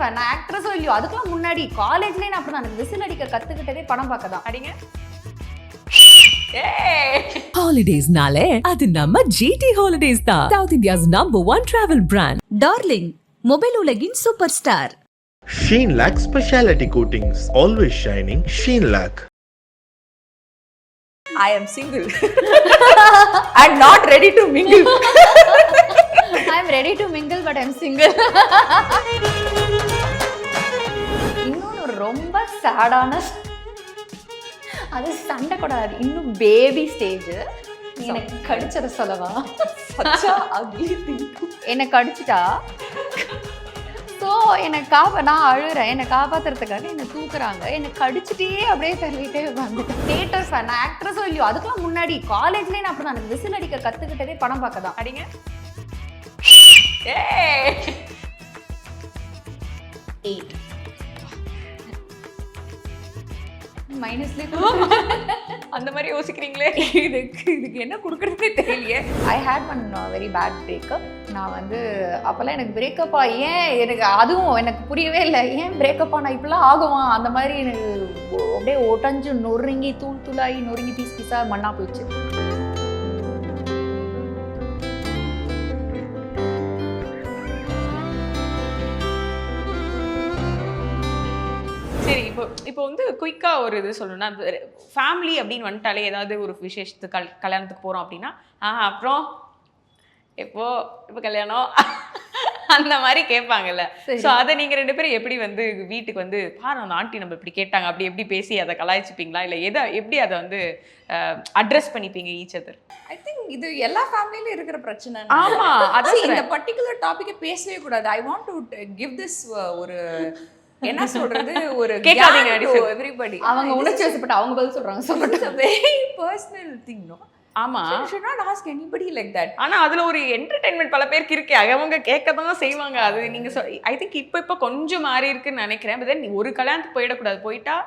Fan. நான் ஆக்ட்ரஸோ இல்லையோ அதுக்கெல்லாம் முன்னாடி காலேஜ்லேயே நான் அப்படி தான் விசில் அடிக்க கற்றுக்கிட்டதே படம் பார்க்க தான். அடிங்க. Holidays-nale, அது நம்ம GT Holidays தான். South India's #1 travel brand. Darling, mobile உலகின் super star. Sheen Lac Speciality Coatings, always shining. Sheen Lac. I am single and not ready to mingle. I am ready to mingle but I am single. இன்னொன்று ரொம்ப சேடான, அது சண்டை கூடாது, இன்னும் baby stage. எனக்கு கடிச்சத சொல்லவா? என்னை கடிச்சிட்டா ஸோ நான் அழுறேன், என்னை காப்பாத்துறதுக்காக என்னை தூக்குறாங்க, என்னை கடிச்சிட்டே அப்படியே தள்ளிட்டே வந்துட்டேன். Theatre fan. நான் ஆக்ட்ரஸோ இல்லையோ அதுக்கெல்லாம் முன்னாடி காலேஜ்லேயே நான் அப்படி தான் விசில் அடிக்க கற்றுக்கிட்டதே படம் பார்க்க தான். அடிங்க. அந்த மாதிரி யோசிக்கிறீங்களே, இதுக்கு என்ன கொடுக்குறதுனே தெரியலையே. I had one very bad breakup. நான் வந்து அப்போல்லாம் எனக்கு பிரேக்கப்பா ஏன் எனக்கு அதுவும் எனக்கு புரியவே இல்லை. ஏன் பிரேக்கப்பா நான் இப்படிலாம் ஆகுமா அந்த மாதிரி எனக்கு அப்படியே ஒட்டஞ்சு நொறுங்கி தூள் தூளாகி நொறுங்கி பீஸ் பீஸாக மண்ணா போயிடுச்சு. சரி, இப்போ வந்து குயிக்கா ஒரு இது சொல்லணும்னா, ஃபேமிலி அப்படின்னு வந்துட்டாலே ஏதாவது ஒரு விசேஷத்துக்கு கல்யாணத்துக்கு போறோம் அப்படின்னா, அப்புறம் இப்போ கல்யாணம் அந்த மாதிரி கேட்பாங்கல்ல. ஸோ அதை நீங்க 2 பேரும் எப்படி வந்து வீட்டுக்கு வந்து பாரு அந்த ஆண்டி நம்ம இப்படி கேட்டாங்க அப்படி எப்படி பேசி அதை கலாய்ச்சிப்பீங்களா, இல்லை எப்படி அதை வந்து அட்ரஸ் பண்ணிப்பீங்க ஈச் அதர்? ஐ திங்க் இது எல்லா ஃபேமிலியிலும் இருக்கிற பிரச்சனை. ஆமா, அதான் இந்த பர்டிகுலர் டாபிக்கை பேசவே கூடாது. I want to give this ஒரு என்ன சொல்றது, ஒரு கேட்காதீங்க எவ்ரிபடி. அவங்க உணர்ச்சி வசப்பட்டு அவங்க பதில் சொல்றாங்க. So it's a very personal thing, no? ஆமா, you should not ask anybody like that. ஆனா அதுல ஒரு என்டர்டெயின்மெண்ட் பல பேருக்கு இருக்கு, அவங்க கேட்கதான் செய்வாங்க. அது நீங்க ஐ திங்க் இப்போ கொஞ்சம் மாறி இருக்குன்னு நினைக்கிறேன். பட் தென் ஒரு கல்யாணத்துக்கு போயிடக்கூடாது, போயிட்டா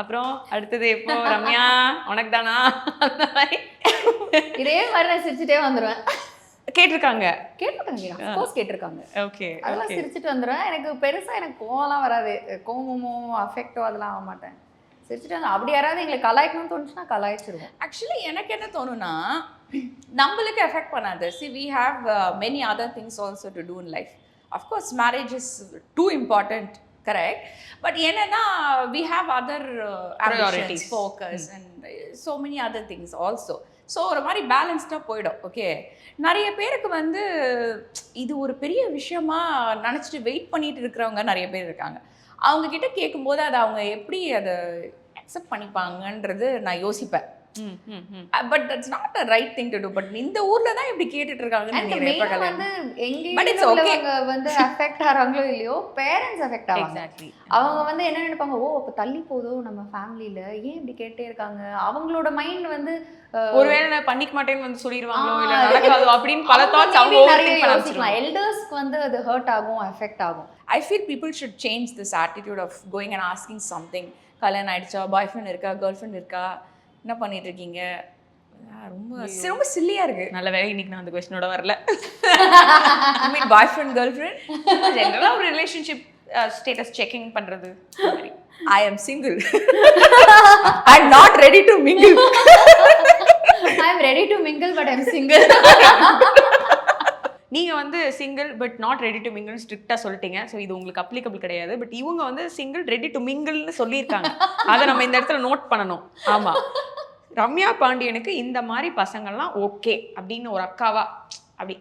அப்புறம் அடுத்தது எப்போ ரம்யா உனக்கு தானா அந்த மாதிரி இதே மாதிரி நான் சிரிச்சுட்டே வந்துடுவேன். கேட்டிருக்காங்க. அஃப்கோர்ஸ் கேட்டிருக்காங்க. ஓகே, அதெல்லாம் சிரிச்சுட்டு வந்துடுவேன். எனக்கு பெருசா எனக்கு கோவம்லாம் வராது, கோவமோ அஃபெக்டோ அதெல்லாம் ஆக மாட்டேன். சிரிச்சுட்டு வந்து அப்படி யாராவது எங்களை கலாய்க்கணும்னு தோணுச்சுன்னா கலாய்ச்சிருவோம். ஆக்சுவலி எனக்கு என்ன தோணுன்னா, நம்மளுக்கு எஃபெக்ட் பண்ணாது. See, we have many other things also to do in life. Of course, marriage is too important, correct? But என்னன்னா we have other ambitions, focus and so many other things also. So ஒரு மாதிரி பேலன்ஸ்டாக போயிடும். Okay, நிறைய பேருக்கு வந்து இது ஒரு பெரிய விஷயமா நினச்சிட்டு வெயிட் பண்ணிட்டு இருக்கிறவங்க நிறைய பேர் இருக்காங்க. அவங்கக்கிட்ட கேட்கும்போது அதை அவங்க எப்படி அதை அக்செப்ட் பண்ணிப்பாங்கன்றது நான் யோசிப்பேன். But that's not a right thing to to. But இந்த ஊர்ல தான் இப்படி கேட்டுட்டு இருக்காங்கன்னு வந்து அஃபெக்ட் ஆறாங்களோ இல்லையோ, பேரண்ட்ஸ் அஃபெக்ட் ஆவாங்க. அவங்க வந்து என்ன நினைப்பாங்க, ஓ அப்ப தள்ளி போதும் நம்ம ஃபேமிலியில, ஏன் இப்படி கேட்டே இருக்காங்க. அவங்களோட மைண்ட் வந்து ஒருவேளை நான் பண்ணிக்க மாட்டேன்னு வந்து சொல்லிடுவாங்களோ, இல்ல நடக்காதோ அப்படின்னு பல தாட்ஸ் அவங்க யோசிக்கலாம். எல்டர்ஸ்க்கு வந்து அது ஹர்ட் ஆகும், அஃபெக்ட் ஆகும். I feel people should change this attitude of going and asking something. கல்யாணம் ஆயிடுச்சா, பாய் ஃப்ரெண்ட் இருக்கா, கேர்ள் ஃப்ரெண்ட் இருக்கா, என்ன பண்ணிட்டு இருக்கீங்க, ரொம்ப சில்லியா இருக்கு. நல்ல வேலை இன்னைக்கு நான் அந்த क्वेश्चनோட வரல. ஐ மீன் பாய் ஃப்ரெண்ட் கேர்ள் ஃப்ரெண்ட் ஜெனரலா ஒரு ரிலேஷன்ஷிப் ஸ்டேட்டஸ் செக்கிங் பண்றது. I am single and not ready to mingle. I am ready to mingle but I am single. நீங்க வந்து single but not ready to mingle ஸ்ட்ரிக்டா சொல்லிட்டீங்க. ஸோ இது உங்களுக்கு அப்ளிகபிள் கிடையாது. பட் இவங்க வந்து சிங்கிள் ரெடி டு மிங்கிள்னு சொல்லியிருக்காங்க. அதை நம்ம இந்த இடத்துல நோட் பண்ணணும். ஆமா, ரம்யா பாண்டியனுக்கு இந்த மாதிரி பசங்கள்லாம் ஓகே அப்படின்னு ஒரு அக்காவா அப்படி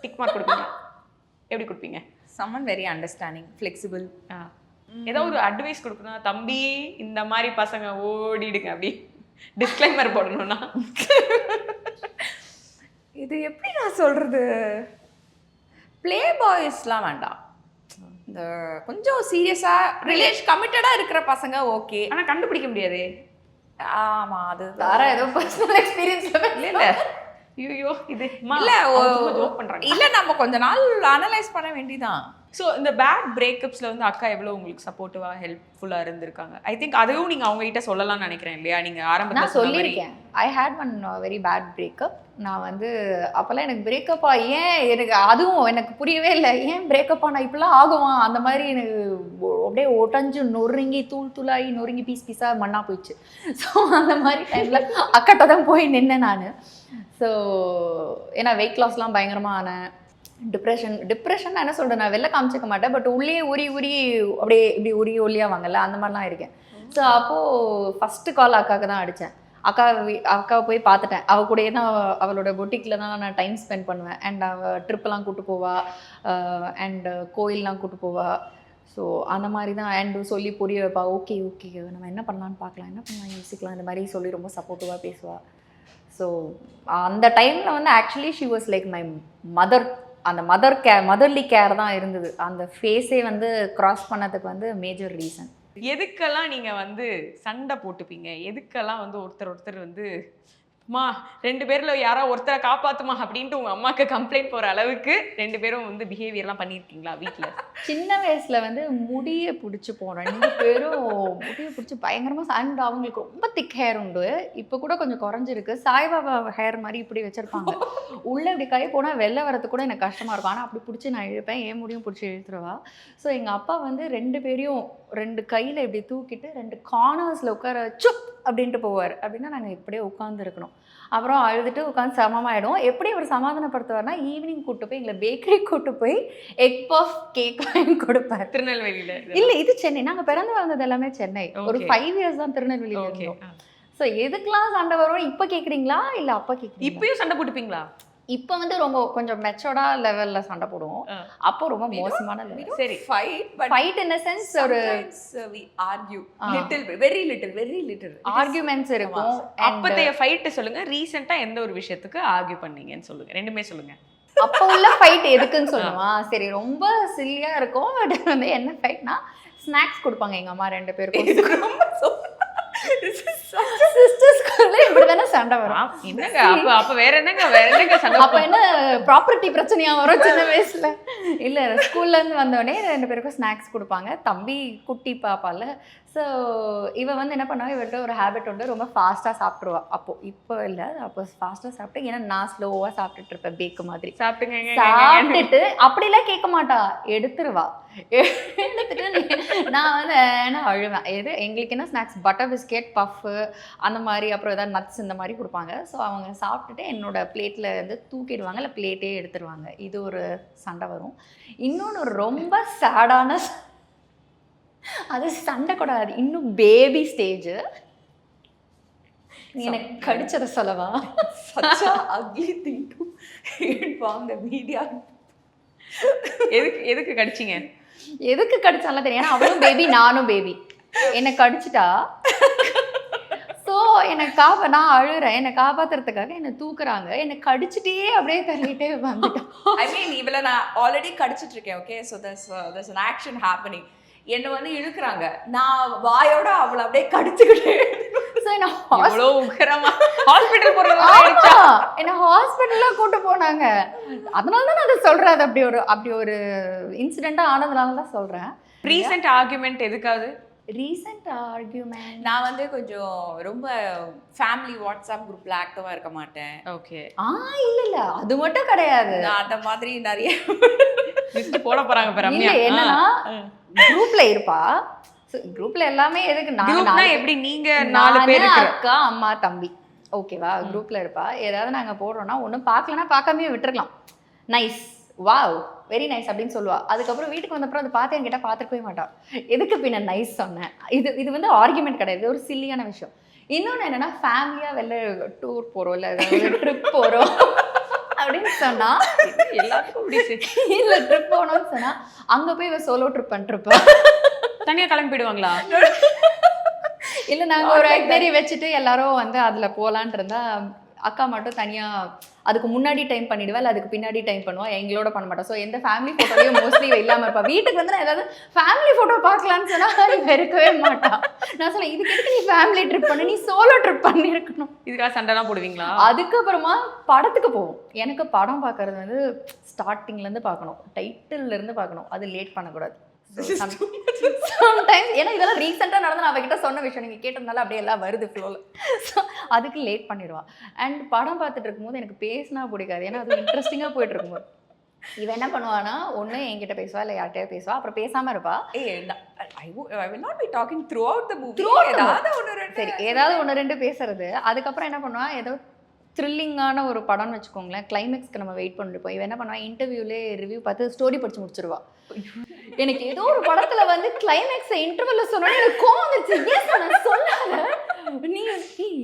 டிக் மார்க் கொடுப்பீங்க. எப்படி கொடுப்பீங்க? Someone very understanding, flexible. ஏதோ ஒரு அட்வைஸ் கொடுக்கணும், தம்பி இந்த மாதிரி பசங்க ஓடிடுங்க அப்படி டிஸ்க்ளைமர் போடணும்னா இது எப்படி நான் சொல்றது, பிளே பாய்ஸ்லாம் வேண்டாம். இந்த கொஞ்சம் சீரியஸா கமிட்டடா இருக்கிற பசங்க ஓகே. ஆனா கண்டுபிடிக்க முடியாது. ஆமா, அது வேற ஏதோ பர்சனல் எக்ஸ்பீரியன்ஸ்ல இல்ல. ஐயோ இது இல்ல நம்ம கொஞ்ச நாள் அனலைஸ் பண்ண வேண்டியதான். ஸோ இந்த பேட் பிரேக்கப்ஸில் வந்து அக்கா எவ்வளோ உங்களுக்கு சப்போர்ட்டிவாக ஹெல்ப்ஃபுல்லாக இருந்திருக்காங்க? ஐ திங்க் அதுவும் நீங்கள் அவங்ககிட்ட சொல்லலாம்னு நினைக்கிறேன் இல்லையா? நீங்கள் ஆரம்பத்தில் நான் சொல்லியிருக்கேன். I had one very bad breakup. நான் வந்து அப்போல்லாம் எனக்கு பிரேக்கப்பா ஏன் எனக்கு அதுவும் எனக்கு புரியவே இல்லை. ஏன் பிரேக்கப்பா நான் இப்படிலாம் ஆகுமா அந்த மாதிரி எனக்கு அப்படியே ஒட்டஞ்சு நொறுங்கி தூளாகி நொறுங்கி பீஸ் பீஸாக மண்ணா போயிடுச்சு. ஸோ அந்த மாதிரி டைமில் அக்கட்ட தான் போய் நின்னேன் நான். ஸோ ஏன்னா வெயிட் லாஸ்லாம் பயங்கரமாக ஆனேன். டிப்ரெஷன் என்ன சொல்கிறேன், நான் வெளில காமிச்சிக்க மாட்டேன், பட் உள்ளே உரி அப்படியே இப்படி ஒல்லியாவாங்கல்ல அந்த மாதிரிலாம் இருக்கேன். ஸோ அப்போது ஃபஸ்ட்டு கால் அக்காவுக்கு தான் அடித்தேன். அக்காவை போய் பார்த்துட்டேன். அவள் கூடயே தான் அவளோட பொட்டிக்கில் தான் நான் டைம் ஸ்பெண்ட் பண்ணுவேன். அண்ட் அவள் ட்ரிப்பெல்லாம் கூப்பிட்டு போவா, அண்டு கோயிலெலாம் கூப்பிட்டு போவா. ஸோ அந்த மாதிரி தான் அண்டு சொல்லி புரிய வைப்பா. ஓகே நம்ம என்ன பண்ணலான்னு பார்க்கலாம், என்ன பண்ணலாம் யோசிக்கலாம், இந்த மாதிரி சொல்லி ரொம்ப சப்போர்ட்டிவாக பேசுவாள். ஸோ அந்த டைமில் வந்து actually she was like my mother. அந்த மதர்லி கேர் தான் இருந்தது. அந்த ஃபேஸே வந்து கிராஸ் பண்ணதுக்கு வந்து மேஜர் ரீசன். எதுக்கெல்லாம் நீங்கள் வந்து சண்டை போட்டுப்பீங்க? எதுக்கெல்லாம் வந்து ஒருத்தர் வந்து அம்மா 2 பேரில் யாரோ ஒருத்தரை காப்பாற்றுமா அப்படின்ட்டு உங்கள் அம்மாவுக்கு கம்ப்ளைண்ட் போகிற அளவுக்கு 2 பேரும் வந்து பிஹேவியர்லாம் பண்ணியிருக்கீங்களா வீட்டில்? சின்ன வயசில் வந்து முடியை பிடிச்சி போனோம் 2 பேரும். முடியை பிடிச்சி பயங்கரமாக அண்ட் அவங்களுக்கு ரொம்ப திக் ஹேர் உண்டு. இப்போ கூட கொஞ்சம் குறைஞ்சிருக்கு. சாய்பாபா ஹேர் மாதிரி இப்படி வச்சுருப்பாங்க. உள்ளே இப்படி கை போனால் வெளில வரதுக்கு கூட எனக்கு கஷ்டமாக இருக்கும். ஆனால் அப்படி பிடிச்சி நான் இழுப்பேன், ஏன் முடியும் பிடிச்சி இழுத்துருவா. ஸோ எங்கள் அப்பா வந்து 2 பேரையும் 2 கையில் இப்படி தூக்கிட்டு 2 கார்னர்ஸில் உட்கார சுப் அப்படின்ட்டு போவார். அப்படின்னா நாங்கள் இப்படியே உட்காந்துருக்கணும். அப்புறம் அழுதுட்டு உட்காந்து சமமாயிடும். எப்படி அவர் சமாதானப்படுத்துவார்னா ஈவினிங் கூப்பிட்டு போய் எங்களை பேக்கரி கூப்பிட்டு போய் எக் பஃப் கேக் வாங்கி கொடுப்பார். திருநெல்வேலியில் இல்லை, இது சென்னை. நாங்கள் பிறந்து வளர்ந்தது எல்லாமே சென்னை. ஒரு 5 இயர்ஸ் தான் திருநெல்வேலியில் இருந்தோம். ஸோ எதுக்கெல்லாம் சண்டை வரும் இப்போ கேட்குறீங்களா இல்லை அப்போ கேட்குறீங்களா? இப்பயும் சண்டை போட்டுப்பீங்களா? இப்போ வந்து ரொம்ப கொஞ்சம் மெச்சோர்டா லெவல்ல சண்டை போடுவோம். அப்போ ரொம்ப மோசமான லெவல். சரி, fight in a sense ஒரு we argue very little arguments இருக்கும். அப்பத்தைய ஃபைட் சொல்லுங்க. ரீசெண்டா எந்த ஒரு விஷயத்துக்கு ஆர்கியூ பண்ணீங்கன்னு சொல்லுங்க. ரெண்டுமே சொல்லுங்க. அப்போ உள்ள ஃபைட் எதுக்குன்னு சொல்லுவா. சரி, ரொம்ப சில்லியா இருக்கும். பட் வந்து என்ன ஃபைட்னா ஸ்நாக்ஸ் கொடுப்பாங்க எங்க அம்மா 2 பேருக்கும். சிஸ்டர்ஸ்க்குள்ள இப்படிதானே சண்டை வரும். என்னங்க அப்ப வேற என்னங்க சண்டை? அப்ப என்ன ப்ராப்பர்ட்டி பிரச்சனையா வரும் சின்ன வயசுல? இல்ல, ஸ்கூல்ல இருந்து வந்தோடனே 2 பேருக்கும் ஸ்நாக்ஸ் கொடுப்பாங்க. தம்பி குட்டி பாப்பால. ஸோ இவ வந்து என்ன பண்ணுவா, இவர்கிட்ட ஒரு ஹேபிட் உண்டு, ரொம்ப ஃபாஸ்ட்டாக சாப்பிட்ருவா. இப்போ இல்லை, அப்போ ஃபாஸ்ட்டாக சாப்பிட்டு, ஏன்னா நான் ஸ்லோவாக சாப்பிட்டுட்டு இருப்பேன் பேக்கு மாதிரி. சாப்பிட்டுட்டு அப்படிலாம் கேட்க மாட்டா, எடுத்துருவா. எடுத்துட்டு நான் வந்து ஏன்னா அழுவேன். எங்களுக்கு என்ன ஸ்நாக்ஸ், பட்டர் பிஸ்கெட், பஃப்பு அந்த மாதிரி, அப்புறம் ஏதாவது நட்ஸ் இந்த மாதிரி கொடுப்பாங்க. ஸோ அவங்க சாப்பிட்டுட்டு என்னோட பிளேட்டில் வந்து தூக்கிடுவாங்க, இல்லை பிளேட்டே எடுத்துருவாங்க. இது ஒரு சண்டை வரும். இன்னொன்று ரொம்ப சேடான, அது சண்டை கூடாது, இன்னும் பேபி ஸ்டேஜ். எனக்கு கடிச்சத சொல்லவா? such a ugly thing to inform the media. எதுக்கு கடிச்சிங்க? எதுக்கு கடிச்சாலும் தெரியும். ஏன்னா அவளும் பேபி, நானும் பேபி. என்னை கடிச்சிட்டா. ஸோ நான் அழுறேன். என்னை காப்பாத்துறதுக்காக என்னை தூக்குறாங்க. என்னை கடிச்சிட்டே அப்படியே தள்ளிட்டே வந்துட்டேன். I mean, இவளை நான் ஆல்ரெடி கடிச்சிட்டு இருக்கேன். Okay, so there's an action happening. என்னை வந்து இழுக்கிறாங்க. நான் வாயோட அவளை அப்படியே கடிச்சுக்கிட்டே. என்ன ஹாஸ்பிட்டல்ல கூட்டு போனாங்க. அதனால தான் நான் அதை சொல்றேன். அது அப்படி ஒரு இன்சிடென்ட்டா ஆனதுனால தான் சொல்றேன். ரீசெண்ட் ஆர்குமெண்ட் எதுக்காவது? ரீசெண்ட் ஆர்குமெண்ட் நான் வந்து கொஞ்சம் ரொம்ப ஃபேமிலி வாட்ஸ்அப் குரூப்ல ஆக்டிவா இருக்க மாட்டேன். ஓகே. இல்ல அது மட்டும் கிடையாது. நான் அந்த மாதிரி நிறைய லிஸ்ட் போட போறாங்க பாருங்க. இல்ல, என்னன்னா குரூப்ல இருப்பா. குரூப்ல எல்லாமே எதுக்கு, நான் எப்படி நீங்க 4 பேர் அக்கா அம்மா தம்பி ஓகேவா குரூப்ல இருப்பா. ஏதாவது நாங்க போடுறோம்னா ஒன்றும் பார்க்கலன்னா பார்க்காமே விட்டுருக்கலாம். நைஸ், வாவ், வெரி நைஸ் அப்படின்னு சொல்லுவா. அதுக்கப்புறம் வீட்டுக்கு வந்தப்பறம் அதை பார்த்து என்கிட்ட பார்த்துருக்கவே மாட்டான். எதுக்கு பின்ன நைஸ் சொன்னேன். இது வந்து ஆர்குமெண்ட் கிடையாது, ஒரு சில்லியான விஷயம். இன்னொன்று என்னன்னா, ஃபேமிலியாக வெளில டூர் போகிறோம், இல்லை ட்ரிப் போகிறோம் அப்படின்னு சொன்னா, எல்லாத்துக்கும் இல்லை ட்ரிப் போகணும்னு சொன்னா அங்கே போய் இவ சோலோ ட்ரிப் பண்ணிருப்பா. தனியாக கிளம்பிடுவாங்களா? இல்லை, நாங்கள் ஒரு ஐட்டரி வச்சுட்டு எல்லாரும் வந்து அதில் போகலான் இருந்தா அக்கா மட்டும் தனியாக அதுக்கு முன்னாடி டைம் பண்ணிடுவா, இல்லை அதுக்கு பின்னாடி டைம் பண்ணுவா, எங்களோட பண்ண மாட்டா. ஸோ எந்த ஃபேமிலி ஃபோட்டோலையும் மோஸ்ட்லி இல்லாமல் இருப்பா. வீட்டுக்கு வந்து நான் ஏதாவது ஃபேமிலி ஃபோட்டோ பார்க்கலான்னு சொன்னால் நீ இருக்கவே மாட்டா. நான் சொன்னேன், இதுக்கு எதுக்கு நீ ஃபேமிலி ட்ரிப் பண்ணு, நீ சோலோ ட்ரிப் பண்ணியிருக்கணும். இதுக்காக சண்டைலாம் போடுவீங்களா? அதுக்கப்புறமா படத்துக்கு போவோம். எனக்கு படம் பார்க்கறது வந்து ஸ்டார்டிங்லேருந்து பார்க்கணும், டைட்டில்லேருந்து பார்க்கணும், அது லேட் பண்ணக்கூடாது. சம்டைம்ஸ் ஏன்னா இதெல்லாம் ரீசெண்டாக நடந்து நான் அவகிட்ட சொன்ன விஷயம், நீங்கள் கேட்டதுனால அப்படியே எல்லாம் வருது ஃப்ளோவில். ஸோ அதுக்கு லேட் பண்ணிடுவா. அண்ட் படம் பார்த்துட்டு இருக்கும்போது எனக்கு பேசினா பிடிக்காது, ஏன்னா அது இன்ட்ரெஸ்டிங்காக போயிட்டு இருக்கும்போது இவன் என்ன பண்ணுவானா, ஒன்று என்கிட்ட பேசுவா, இல்லை யார்கிட்டயா பேசுவா, அப்புறம் பேசாமல் இருப்பா. I will not be talking throughout the movie. சரி, ஏதாவது ஒன்று ரெண்டு பேசுறது. அதுக்கப்புறம் என்ன பண்ணுவா, ஏதோ த்ரில்லிங்கான ஒரு படம்னு வச்சுக்கோங்களேன், கிளைமேக்ஸ்க்கு நம்ம வெயிட் பண்ணிருப்போம். இவன் என்ன பண்ணுவா, இன்டர்வியூலே ரிவ்யூ பார்த்து ஸ்டோரி படிச்சு முடிச்சிருவா. எனக்கு ஏதோ ஒரு படத்துல வந்து கிளைமேக்ஸை இன்டர்வல்ல சொன்னோன்னே எனக்கு கோவம் வந்துருச்சு. ஏன் நான் சொல்லாத, நீ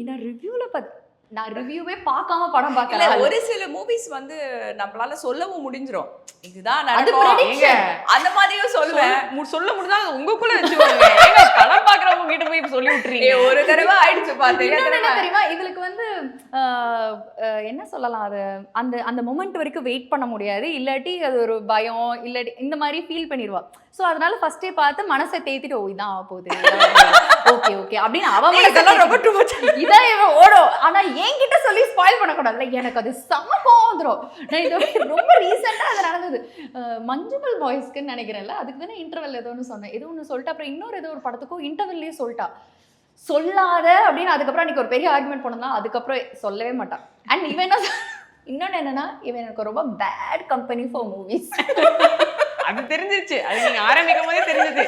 நான் ரிவ்யூல பார்த்து, நான் ரிவ்யூவே பார்க்காம படம் பார்க்கல. ஒரு சில மூவிஸ் வந்து நம்மளால சொல்லவும் முடிஞ்சிரும், இதுதான் அது நடக்கும் prediction. அந்த மாதிரியும் சொல்லுவேன். சொல்ல முடிஞ்சா உங்களுக்குள்ள வச்சுக்கோங்க. ஏங்க படம் பாக்குறவங்க கிட்ட போய் சொல்லி விட்டுறீங்க. ஒரு தடவை ஆயிடுச்சு பாத்து. என்ன தெரியுமா, இவளுக்கு வந்து என்ன சொல்லலாம், அது அந்த அந்த மொமெண்ட் வரைக்கும் வெயிட் பண்ண முடியாது, இல்லாட்டி அது ஒரு பயம், இல்லாட்டி இந்த மாதிரி ஃபீல் பண்ணிடுவா. ஸோ அதனால ஃபர்ஸ்டே பார்த்து மனசை தேத்திட்டு, ஓ இதான் ஆக போகுது, ஓகே ஓகே அப்படின்னு அவன் இதெல்லாம் ரொம்ப டூ மச், இதான் இவன் ஓடும். ஆனா என்கிட்ட சொல்லி ஸ்பாயில் பண்ணக்கூடாதுல்ல, எனக்கு அது செம்ம கோவம் வந்துடும். நான் இது ரொம்ப ரீசெண்டாக அது நடந்தது, மஞ்சுமல் பாய்ஸ்க்குன்னு நினைக்கிறேன்ல, அதுக்கு தானே இன்டர்வல் ஏதோ ஒன்று சொன்னேன், ஏதோ ஒன்று சொல்லிட்டு அப்புறம் இன்னொரு ஏதோ ஒரு படத்துக்கும் இன்டர்வல்லையே சொல்லிட்டா, சொல்லாத அப்படின்னு. அதுக்கப்புறம் அன்றைக்கி ஒரு பெரிய ஆர்குமெண்ட் போனோம்னா அதுக்கப்புறம் சொல்லவே மாட்டான். அண்ட் இவன் என்ன இன்னொன்று என்னன்னா, இவன் எனக்கு ரொம்ப பேட் கம்பெனி ஃபார் மூவிஸ். அது தெரிஞ்சிருச்சு, அது நீங்க ஆரம்பிக்கும் போதே தெரிஞ்சது.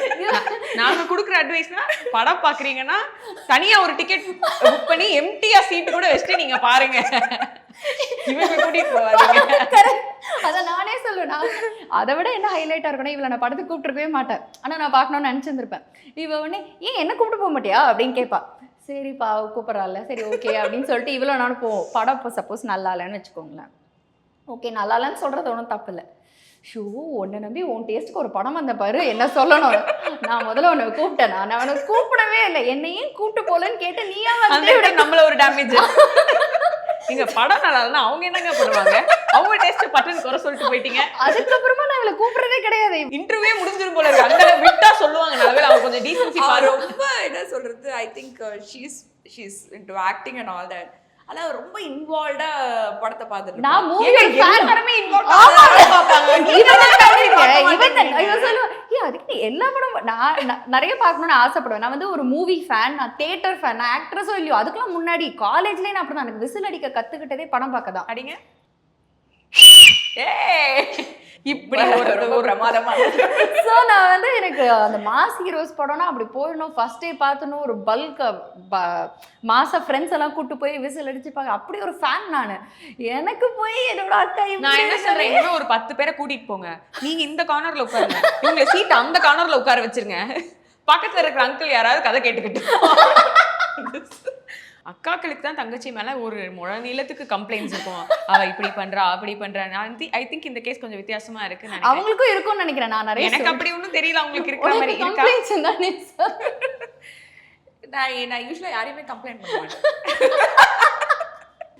நாங்க கொடுக்குற அட்வைஸ்னா, படம் பாக்குறீங்கன்னா தனியா ஒரு டிக்கெட் புக் பண்ணி எம்டியா சீட்டு கூட வச்சுட்டு நீங்க பாருங்க, இவங்க கூட்டிட்டு போவாதீங்க. அதை நானே சொல்லுவேன். அதை விட என்ன ஹைலைட்டா இருக்கணும், இவளை நான் படத்துக்கு கூப்பிட்டுருக்கவே மாட்டேன், ஆனா நான் பார்க்கணும்னு நினைச்சிருந்திருப்பேன். இவ உடனே ஏன் என்ன கூப்பிட்டு போக மாட்டியா அப்படின்னு கேட்பா. சரிப்பா கூப்பிட்றாள், சரி ஓகே அப்படின்னு சொல்லிட்டு இவ்வளோ நானும் போவோம். படம் இப்போ சப்போஸ் நல்லா இல்லைன்னு வச்சுக்கோங்களேன், ஓகே நல்லா இல்லைன்னு சொல்றது ஒன்றும் தப்பு இல்லை. ஷோ உன்னை நம்பி உன் டேஸ்ட்டுக்கு ஒரு படம் வந்த பாரு, என்ன சொல்லணும், நான் முதல்ல உன்னை கூப்பிட்டேன், நான் அவனை கூப்பிடவே இல்லை, என்னையும் கூப்பிட்டு போலன்னு கேட்டு நீயா வந்து நம்மள ஒரு டேமேஜ். நீங்க படம் நல்லா இல்லைன்னா அவங்க என்னங்க பண்ணுவாங்க, அவங்க டேஸ்ட் பட்டன் குறை சொல்லிட்டு போயிட்டீங்க. அதுக்கப்புறமா நான் இவளை கூப்பிடுறதே கிடையாது. இன்டர்வியூ முடிஞ்சிரும் போல இருக்கு, அந்த விட்டா சொல்லுவாங்க. நல்லவேளை அவங்க கொஞ்சம் டீசன்சி பாரு. ரொம்ப என்ன சொல்றது, I think she's into acting and all that. ஆனா ரொம்ப இன்வால்வ்டா படத்தை பார்த்துட்டு நான் மூவி ஃபேன் எல்லாரும் இன்வால்வ் அதுக்கு எல்லா படம் நான் நிறைய பார்க்கணும்னு ஆசைப்படுவேன். நான் வந்து ஒரு மூவி ஃபேன், நான் தியேட்டர் ஃபேன், நான் ஆக்ட்ரஸோ இல்லையோ, அதுக்கெல்லாம் முன்னாடி காலேஜ்லேயே நான் அப்படி தான் எனக்கு விசில் அடிக்க கற்றுக்கிட்டதே படம் பார்க்க தான். அடிங்க இப்படி ரொம்ப பிரமாதமா. ஸோ நான் வந்து எனக்கு அந்த மாஸ் ஹீரோஸ் படம்னா அப்படி போயிடணும், ஃபர்ஸ்ட் டே பார்த்துணும், ஒரு பல்க் மாச ஃப்ரெண்ட்ஸ் எல்லாம் கூப்பிட்டு போய் விசில் அடிச்சுப்பாங்க, அப்படி ஒரு ஃபேன் நான். எனக்கு போய் என்னோட அக்கா, நான் என்ன சொல்றேன், இன்னும் ஒரு 10 பேரை கூட்டிட்டு போங்க, நீங்க இந்த கார்னர்ல உட்காருங்க, இவங்க சீட் அந்த கார்னர்ல உட்கார வச்சிருங்க, பக்கத்துல இருக்கிற அங்கிள் யாராவது கதை கேட்டுக்கிட்டு. அக்காக்களுக்கு தான் தங்கச்சி மேல ஒரு முழ நீளத்துக்கு கம்ப்ளைண்ட்ஸ் இருக்கும், அவ இப்படி பண்றா அப்படி பண்றா. ஐ திங்க் இந்த கேஸ் கொஞ்சம் வித்தியாசமா இருக்கு. அவங்களுக்கும் இருக்கும்னு நினைக்கிறேன். நான் நிறைய எனக்கு அப்படி ஒன்றும் தெரியல, அவங்களுக்கு இருக்கிற மாதிரி இருக்கா? நான் யூஸ்வலா யாரையுமே கம்ப்ளைண்ட் பண்ண மாட்டேன்.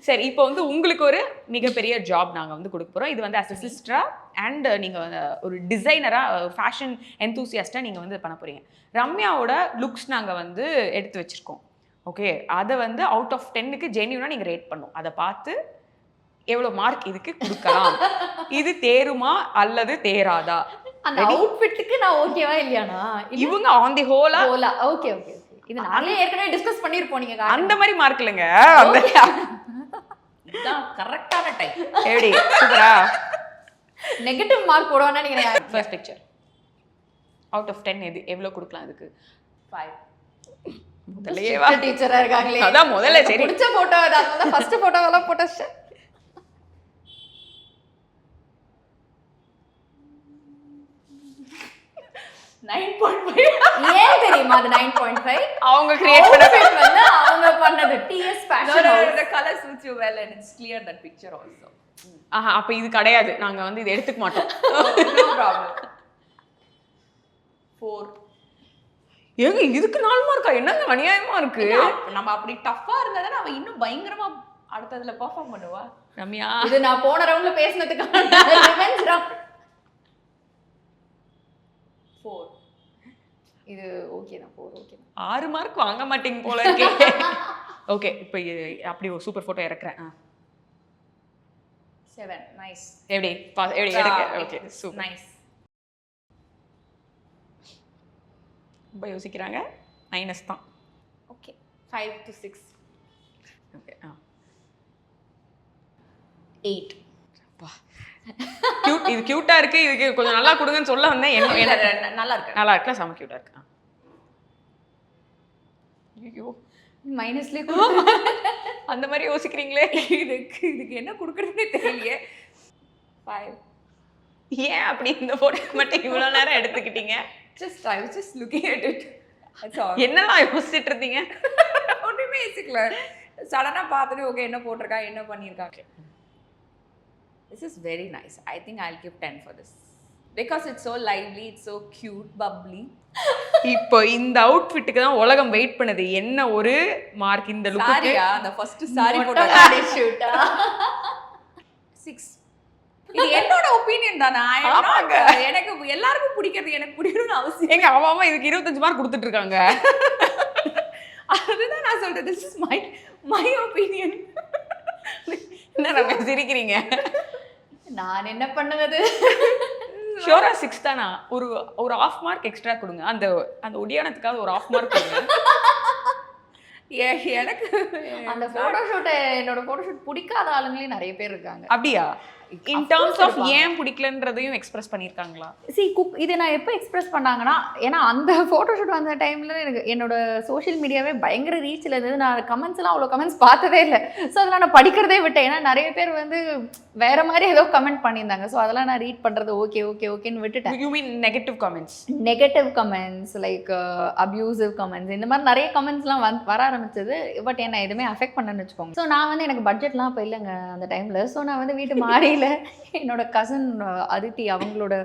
சரி, இப்போ வந்து உங்களுக்கு ஒரு மிகப்பெரிய ஜாப் நாங்கள் வந்து கொடுக்க போகிறோம். இது வந்து அஸ் அ சிஸ்டரா அண்ட் நீங்கள் ஒரு டிசைனராக, ஒரு ஃபேஷன் என்தூசியாஸ்டாக நீங்கள் வந்து பண்ண போகிறீங்க. ரம்யாவோட லுக்ஸ் நாங்கள் வந்து எடுத்து வச்சுருக்கோம். ஓகே, அதை வந்து அவுட் ஆஃப் 10க்கு ஜென்யூனாக நீங்கள் ரேட் பண்ணும். அதை பார்த்து எவ்வளோ மார்க் இதுக்கு கொடுக்கலாம், இது தேருமா அல்லது தேராதா, அந்த அவுட்ஃபிட்டுக்கு நான் ஓகேவா இல்லையானா, இவங்க on the Hola okay okay இது நாங்களே ஏற்கனவே டிஸ்கஸ் பண்ணியிருப்போம். நீங்கள் அந்த மாதிரி மார்க் இல்லைங்க, இதுதான் கரெக்டான டைம். எப்படி சூப்பரா நெகட்டிவ் மார்க் போடுவானா நீங்க? ஃபர்ஸ்ட் பிக்சர் அவுட் ஆஃப் 10 எது எவ்வளோ கொடுக்கலாம் அதுக்கு? 5. முதலையேவா டீச்சரா இருக்காங்களே, அதான் முதல்ல சரி பிடிச்ச போட்டோ, அதான் ஃபர்ஸ்ட் போட்டோவெல்லாம் போட்டோ. 9.5. ஏன் தெரியுமா அது 9.5? அவங்க கிரியேட் பண்ணது வந்து அவங்க பண்ணது TS fashion house. The color suits you well and it's clear that picture also. அப்ப இது கிடையாது, நாங்க வந்து இதை எடுத்துக்க மாட்டோம். No problem. 4. ஏங்க இதுக்கு 4 மார்க்கா? என்னங்க அநியாயமா இருக்கு. நம்ம அப்படி டஃப்பா இருந்தா அவ இன்னும் பயங்கரமா அடுத்ததுல பெர்ஃபார்ம் பண்ணுவா. ரம்யா இது நான் போன ரவுண்ட்ல பேசினதுக்கான revenge round. 4. இது ஓகே தான், 4 ஓகே தான். 6 மார்க் வாங்க மாட்டீங்க போல இருக்கே. ஓகே, இப்போ அப்படி ஒரு சூப்பர் போட்டோ இறக்குறேன். 7 நைஸ். எப்படி எடுக்க? Okay super. நைஸ். ரொம்ப யோசிக்கிறாங்க. மைனஸ் தான். Okay 5 to 6. ஓகே 8. கியூட், இது கியூட்டா இருக்கு, இதுக்கு கொஞ்சம் நல்லா கொடுங்கன்னு சொல்ல வந்தேன். நல்லா இருக்கு. நல்லா இருக்குல்ல, செம கியூட்டா இருக்கு. ஐயோ மைனஸ்லயே அந்த மாதிரி யோசிக்கிறீங்களே. இதுக்கு என்ன கொடுக்கறதுனே தெரியலையே. 5. ஏன் அப்படி இந்த போட்டோ மட்டும் இவ்வளவு நேரம் எடுத்துக்கிட்டீங்க? I was just looking at it. That's all. என்னலாம் யோசிச்சுட்டு இருந்தீங்க? ஒன்றுமே யோசிக்கல. சடனா பார்த்துட்டு ஓகே என்ன போட்டிருக்கா, என்ன பண்ணியிருக்கா. This is very nice. I think I'll give 10 for this. Because it's so lively, it's so cute, bubbly. இப்போ இந்த அவுட்ஃபிட்டுக்கு தான் உலகம் வெயிட் பண்ணுது. என்ன ஒரு மார்க் இந்த லுக்குக்கு? சாரியா, அந்த ஃபர்ஸ்ட் சாரி போட்டா ஷூட்டா 6. இது என்னோட ஒபினியன் தானா? எனக்கு எல்லாருக்கும் பிடிக்கிறது எனக்கு பிடிக்கணும்னு அவசியம். எங்க அவன் இதுக்கு 25 மார்க் கொடுத்துட்டு இருக்காங்க. அதுதான் நான் சொல்றேன். This is my opinion. என்ன நம்ம சிரிக்கிறீங்க? நான் என்ன பண்ணுவது? ஷோரா 6 தானா? ஒரு half மார்க் எக்ஸ்ட்ரா கொடுங்க. அந்த ஒடியானத்துக்காக ஒரு half மார்க் கொடுங்க. எனக்கு அந்த போட்டோஷூட், என்னோட போட்டோஷூட் பிடிக்காத ஆளுங்களே நிறைய பேர் இருக்காங்க. அப்படியா? இன் டர்ம்ஸ் ஆஃப் ஏன் பிடிக்கலன்றதையும் எக்ஸ்பிரஸ் பண்ணியிருக்காங்களா? இதை நான் எப்போ எக்ஸ்பிரஸ் பண்ணாங்கன்னா, ஏன்னா அந்த ஃபோட்டோஷூட் வந்த டைமில் எனக்கு என்னோட சோஷியல் மீடியாவே பயங்கர ரீச்சில் இருந்தது. நான் கமெண்ட்ஸ்லாம் அவ்வளோ கமெண்ட்ஸ் பார்த்ததே இல்லை. ஸோ அதெல்லாம் நான் படிக்கிறதே விட்டேன். ஏன்னா நிறைய பேர் வந்து வேறு மாதிரி ஏதோ கமெண்ட் பண்ணியிருந்தாங்க. ஸோ அதெல்லாம் நான் ரீட் பண்ணுறது ஓகேன்னு விட்டுட்டேன். You mean negative comments? Negative comments like abusive comments, இந்த மாதிரி நிறைய கமெண்ட்ஸ்லாம் வர ஆரம்பிச்சது. பட் என்ன எதுவுமே அஃபெக்ட் பண்ணணும்னு வச்சுக்கோங்க. ஸோ நான் வந்து எனக்கு பட்ஜெட்லாம் இப்போ இல்லைங்க அந்த டைமில். ஸோ நான் வந்து வீட்டு மாடியில் என்னோட கசின் அதித்தி அவங்களோட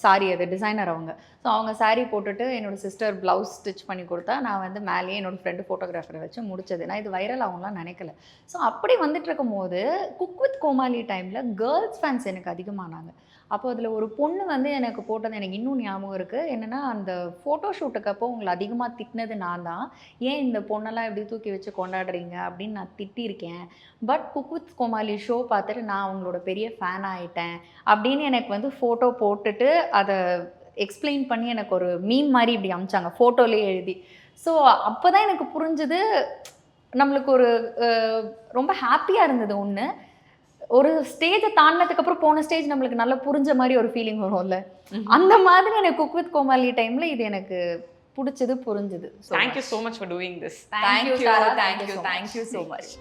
சாரி, அது டிசைனர் அவங்க. ஸோ அவங்க சாரீ போட்டுட்டு என்னோட சிஸ்டர் ப்ளவுஸ் ஸ்டிச் பண்ணி கொடுத்தா, நான் வந்து மேலேயே என்னோட ஃப்ரெண்டு ஃபோட்டோகிராஃபரை வச்சு முடிச்சது. நான் இது வைரல் ஆகும்லாம் நினைக்கல. ஸோ அப்படி வந்துட்டு இருக்கும் போது குக் வித் கோமாளி டைமில் கேர்ள்ஸ் ஃபேன்ஸ் எனக்கு அதிகமானாங்க. அப்போ அதில் ஒரு பொண்ணு வந்து எனக்கு போட்டது எனக்கு இன்னும் ஞாபகம் இருக்குது. என்னென்னா, அந்த ஃபோட்டோ ஷூட்டுக்கு அப்போ உங்களை அதிகமாக திட்டினது நான் தான். ஏன் இந்த பொண்ணெல்லாம் எப்படி தூக்கி வச்சு கொண்டாடுறீங்க அப்படின்னு நான் திட்டியிருக்கேன். But cook with Comali show பார்த்துட்டு நான் அவங்களோட பெரிய ஃபேன் ஆகிட்டேன் அப்படின்னு எனக்கு வந்து ஃபோட்டோ போட்டுட்டு அதை எக்ஸ்பிளைன் பண்ணி எனக்கு ஒரு மீம் மாதிரி இப்படி அமிச்சாங்க, ஃபோட்டோலேயே எழுதி. ஸோ அப்போ தான் எனக்கு புரிஞ்சுது, நம்மளுக்கு ஒரு ரொம்ப ஹாப்பியாக இருந்தது. ஒன்று, ஒரு ஸ்டேஜை தாண்டினதுக்கப்புறம் போன ஸ்டேஜ் நம்மளுக்கு நல்லா புரிஞ்ச மாதிரி ஒரு ஃபீலிங் வரும்ல, அந்த மாதிரி எனக்கு குக் வித் கோமாளி டைமில் இது எனக்கு பிடிச்சது, புரிஞ்சுது. Thank you so much for doing this. Thank you so much.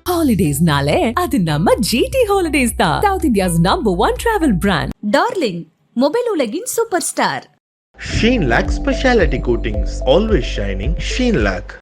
Holidays-nale அது நம்ம GT Holidays தான். South India's #1 travel brand. Darling mobile உலகின் super star. Sheen Lac Speciality Coatings, always shining Sheen Lac.